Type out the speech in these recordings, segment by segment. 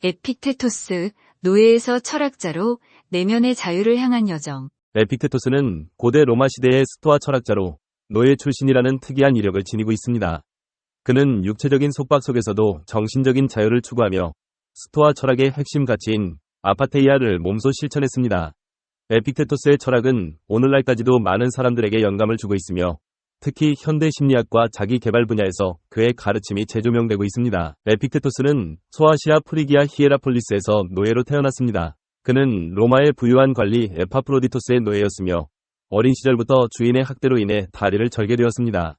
에픽테토스, 노예에서 철학자로 내면의 자유를 향한 여정. 에픽테토스는 고대 로마 시대의 스토아 철학자로 노예 출신이라는 특이한 이력을 지니고 있습니다. 그는 육체적인 속박 속에서도 정신적인 자유를 추구하며 스토아 철학의 핵심 가치인 아파테이아를 몸소 실천했습니다. 에픽테토스의 철학은 오늘날까지도 많은 사람들에게 영감을 주고 있으며 특히 현대 심리학과 자기 개발 분야에서 그의 가르침이 재조명되고 있습니다. 에픽테토스는 소아시아 프리기아 히에라폴리스에서 노예로 태어났습니다. 그는 로마의 부유한 관리 에파프로디토스의 노예였으며 어린 시절부터 주인의 학대로 인해 다리를 절게 되었습니다.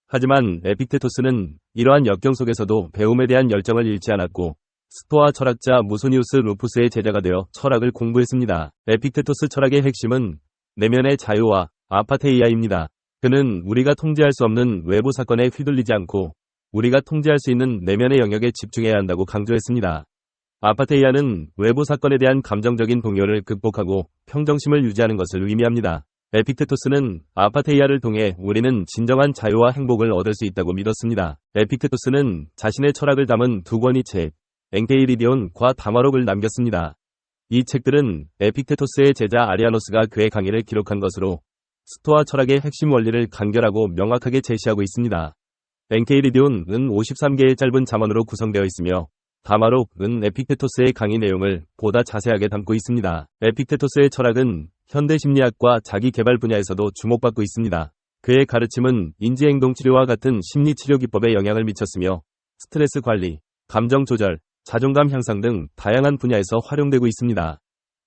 하지만 에픽테토스는 이러한 역경 속에서도 배움에 대한 열정을 잃지 않았고 스토아 철학자 무소니우스 루푸스의 제자가 되어 철학을 공부했습니다. 에픽테토스 철학의 핵심은 내면의 자유와 아파테이아입니다. 그는 우리가 통제할 수 없는 외부 사건에 휘둘리지 않고 우리가 통제할 수 있는 내면의 영역에 집중해야 한다고 강조했습니다. 아파테이아는 외부 사건에 대한 감정적인 동요를 극복하고 평정심을 유지하는 것을 의미합니다. 에픽테토스는 아파테이아를 통해 우리는 진정한 자유와 행복을 얻을 수 있다고 믿었습니다. 에픽테토스는 자신의 철학을 담은 두 권의 책, 엔케이리디온과 다마록을 남겼습니다. 이 책들은 에픽테토스의 제자 아리아노스가 그의 강의를 기록한 것으로 스토아 철학의 핵심 원리를 간결하고 명확하게 제시하고 있습니다. 엔케이리디온은 53개의 짧은 잠언으로 구성되어 있으며 다마록은 에픽테토스의 강의 내용을 보다 자세하게 담고 있습니다. 에픽테토스의 철학은 현대 심리학과 자기 개발 분야에서도 주목받고 있습니다. 그의 가르침은 인지행동 치료와 같은 심리 치료 기법에 영향을 미쳤으며 스트레스 관리, 감정 조절, 자존감 향상 등 다양한 분야에서 활용되고 있습니다.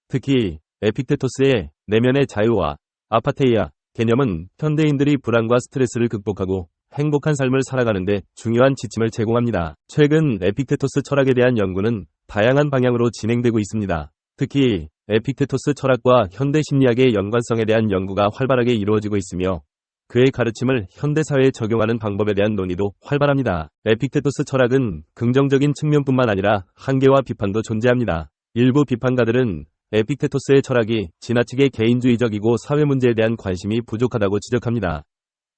특히 에픽테토스의 내면의 자유와 아파테이아 개념은 현대인들이 불안과 스트레스를 극복하고 행복한 삶을 살아가는 데 중요한 지침을 제공합니다. 최근 에픽테토스 철학에 대한 연구는 다양한 방향으로 진행되고 있습니다. 특히 에픽테토스 철학과 현대 심리학의 연관성에 대한 연구가 활발하게 이루어지고 있으며 그의 가르침을 현대사회에 적용하는 방법에 대한 논의도 활발합니다. 에픽테토스 철학은 긍정적인 측면뿐만 아니라 한계와 비판도 존재합니다. 일부 비판가들은 에픽테토스의 철학이 지나치게 개인주의적이고 사회 문제에 대한 관심이 부족하다고 지적합니다.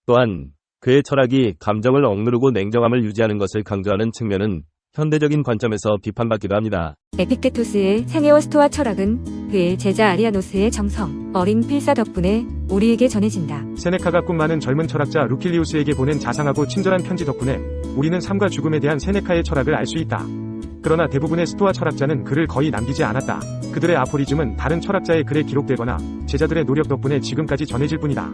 또한 그의 철학이 감정을 억누르고 냉정함을 유지하는 것을 강조하는 측면은 현대적인 관점에서 비판받기도 합니다. 에픽테토스의 생애와 스토아 철학은 그의 제자 아리아노스의 정성, 어린 필사 덕분에 우리에게 전해진다. 세네카가 꿈 많은 젊은 철학자 루킬리우스에게 보낸 자상하고 친절한 편지 덕분에 우리는 삶과 죽음에 대한 세네카의 철학을 알 수 있다. 그러나 대부분의 스토아 철학자는 글을 거의 남기지 않았다. 그들의 아포리즘은 다른 철학자의 글에 기록되거나 제자들의 노력 덕분에 지금까지 전해질 뿐이다.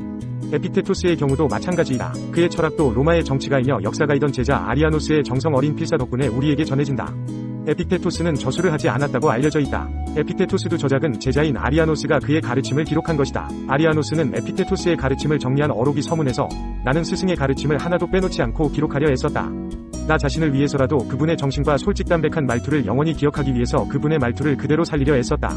에픽테토스의 경우도 마찬가지이다. 그의 철학도 로마의 정치가이며 역사가이던 제자 아리아노스의 정성 어린 필사 덕분에 우리에게 전해진다. 에픽테토스는 저술을 하지 않았다고 알려져 있다. 에픽테토스도 저작은 제자인 아리아노스가 그의 가르침을 기록한 것이다. 아리아노스는 에픽테토스의 가르침을 정리한 어록이 서문에서 나는 스승의 가르침을 하나도 빼놓지 않고 기록하려 애썼다. 나 자신을 위해서라도 그분의 정신과 솔직담백한 말투를 영원히 기억하기 위해서 그분의 말투를 그대로 살리려 애썼다.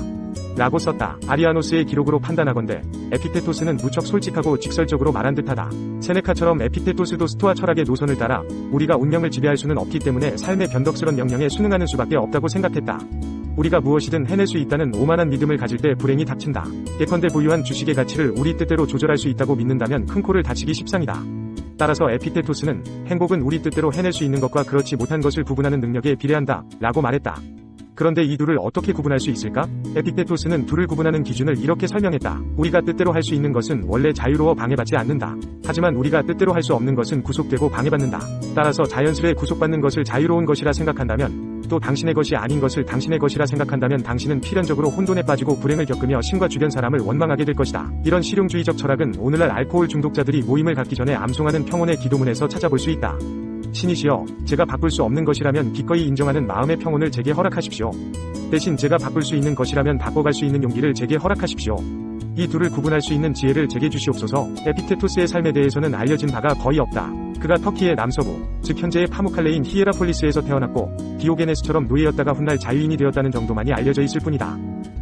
라고 썼다. 아리아노스의 기록으로 판단하건대 에픽테토스는 무척 솔직하고 직설적으로 말한 듯하다. 세네카처럼 에픽테토스도 스토아 철학의 노선을 따라 우리가 운명을 지배할 수는 없기 때문에 삶의 변덕스런 명령에 순응하는 수밖에 없다고 생각했다. 우리가 무엇이든 해낼 수 있다는 오만한 믿음을 가질 때 불행이 닥친다. 예컨대 보유한 주식의 가치를 우리 뜻대로 조절할 수 있다고 믿는다면 큰 코를 다치기 십상이다. 따라서 에픽테토스는 행복은 우리 뜻대로 해낼 수 있는 것과 그렇지 못한 것을 구분하는 능력에 비례한다 라고 말했다. 그런데 이 둘을 어떻게 구분할 수 있을까? 에픽테토스는 둘을 구분하는 기준을 이렇게 설명했다. 우리가 뜻대로 할 수 있는 것은 원래 자유로워 방해받지 않는다. 하지만 우리가 뜻대로 할 수 없는 것은 구속되고 방해받는다. 따라서 자연스레 구속받는 것을 자유로운 것이라 생각한다면 또 당신의 것이 아닌 것을 당신의 것이라 생각한다면 당신은 필연적으로 혼돈에 빠지고 불행을 겪으며 신과 주변 사람을 원망하게 될 것이다. 이런 실용주의적 철학은 오늘날 알코올 중독자들이 모임을 갖기 전에 암송하는 평온의 기도문에서 찾아볼 수 있다. 신이시여, 제가 바꿀 수 없는 것이라면 기꺼이 인정하는 마음의 평온을 제게 허락하십시오. 대신 제가 바꿀 수 있는 것이라면 바꿔갈 수 있는 용기를 제게 허락하십시오. 이 둘을 구분할 수 있는 지혜를 제게 주시옵소서. 에픽테토스의 삶에 대해서는 알려진 바가 거의 없다. 그가 터키의 남서부, 즉 현재의 파무칼레인 히에라폴리스에서 태어났고 디오게네스처럼 노예였다가 훗날 자유인이 되었다는 정도만이 알려져 있을 뿐이다.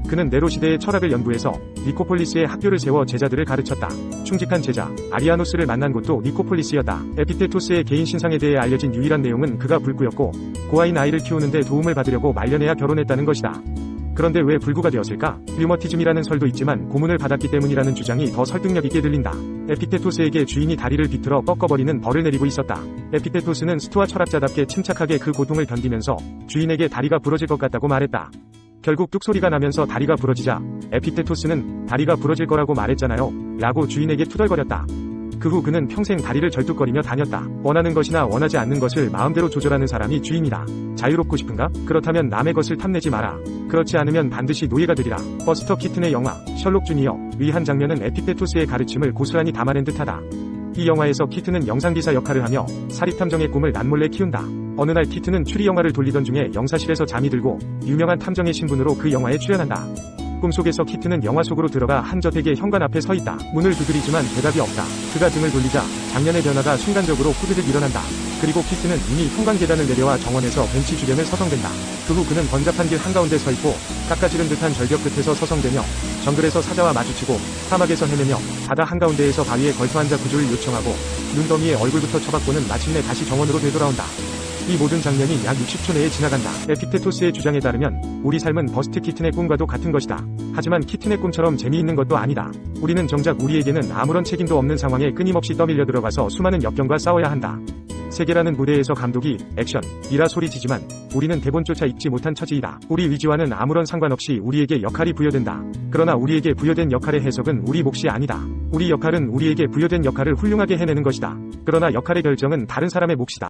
그는 네로 시대의 철학을 연구해서 니코폴리스에 학교를 세워 제자들을 가르쳤다. 충직한 제자 아리아노스를 만난 곳도 니코폴리스였다. 에픽테토스의 개인 신상에 대해 알려진 유일한 내용은 그가 불구였고 고아인 아이를 키우는데 도움을 받으려고 말년에야 결혼했다는 것이다. 그런데 왜 불구가 되었을까? 류머티즘이라는 설도 있지만 고문을 받았기 때문이라는 주장이 더 설득력 있게 들린다. 에픽테토스에게 주인이 다리를 비틀어 꺾어버리는 벌을 내리고 있었다. 에픽테토스는 스토아 철학자답게 침착하게 그 고통을 견디면서 주인에게 다리가 부러질 것 같다고 말했다. 결국 뚝소리가 나면서 다리가 부러지자 에픽테토스는 다리가 부러질 거라고 말했잖아요 라고 주인에게 투덜거렸다. 그 후 그는 평생 다리를 절뚝거리며 다녔다. 원하는 것이나 원하지 않는 것을 마음대로 조절하는 사람이 주인이다. 자유롭고 싶은가? 그렇다면 남의 것을 탐내지 마라. 그렇지 않으면 반드시 노예가 되리라. 버스터 키튼의 영화 셜록 주니어의 한 장면은 에픽테토스의 가르침을 고스란히 담아낸 듯하다. 이 영화에서 키튼은 영상기사 역할을 하며 사립탐정의 꿈을 남몰래 키운다. 어느 날 키튼은 추리 영화를 돌리던 중에 영사실에서 잠이 들고 유명한 탐정의 신분으로 그 영화에 출연한다. 꿈속에서 키튼은 영화 속으로 들어가 한 저택의 현관 앞에 서 있다. 문을 두드리지만 대답이 없다. 그가 등을 돌리자 장면의 변화가 순간적으로 후드득 일어난다. 그리고 키튼은 이미 현관 계단을 내려와 정원에서 벤치 주변을 서성댄다. 그 후 그는 번잡한 길 한가운데 서 있고 깎아지른 듯한 절벽 끝에서 서성대며 정글에서 사자와 마주치고 사막에서 헤매며 바다 한가운데에서 바위에 걸터앉아 구조를 요청하고 눈더미에 얼굴부터 쳐박고는 마침내 다시 정원으로 되돌아온다. 이 모든 장면이 약 60초 내에 지나간다. 에픽테토스의 주장에 따르면 우리 삶은 버스트 키튼의 꿈과도 같은 것이다. 하지만 키튼의 꿈처럼 재미있는 것도 아니다. 우리는 정작 우리에게는 아무런 책임도 없는 상황에 끊임없이 떠밀려 들어가서 수많은 역경과 싸워야 한다. 세계라는 무대에서 감독이 액션이라 소리치지만 우리는 대본조차 읽지 못한 처지이다. 우리 위지와는 아무런 상관없이 우리에게 역할이 부여된다. 그러나 우리에게 부여된 역할의 해석은 우리 몫이 아니다. 우리 역할은 우리에게 부여된 역할을 훌륭하게 해내는 것이다. 그러나 역할의 결정은 다른 사람의 몫이다.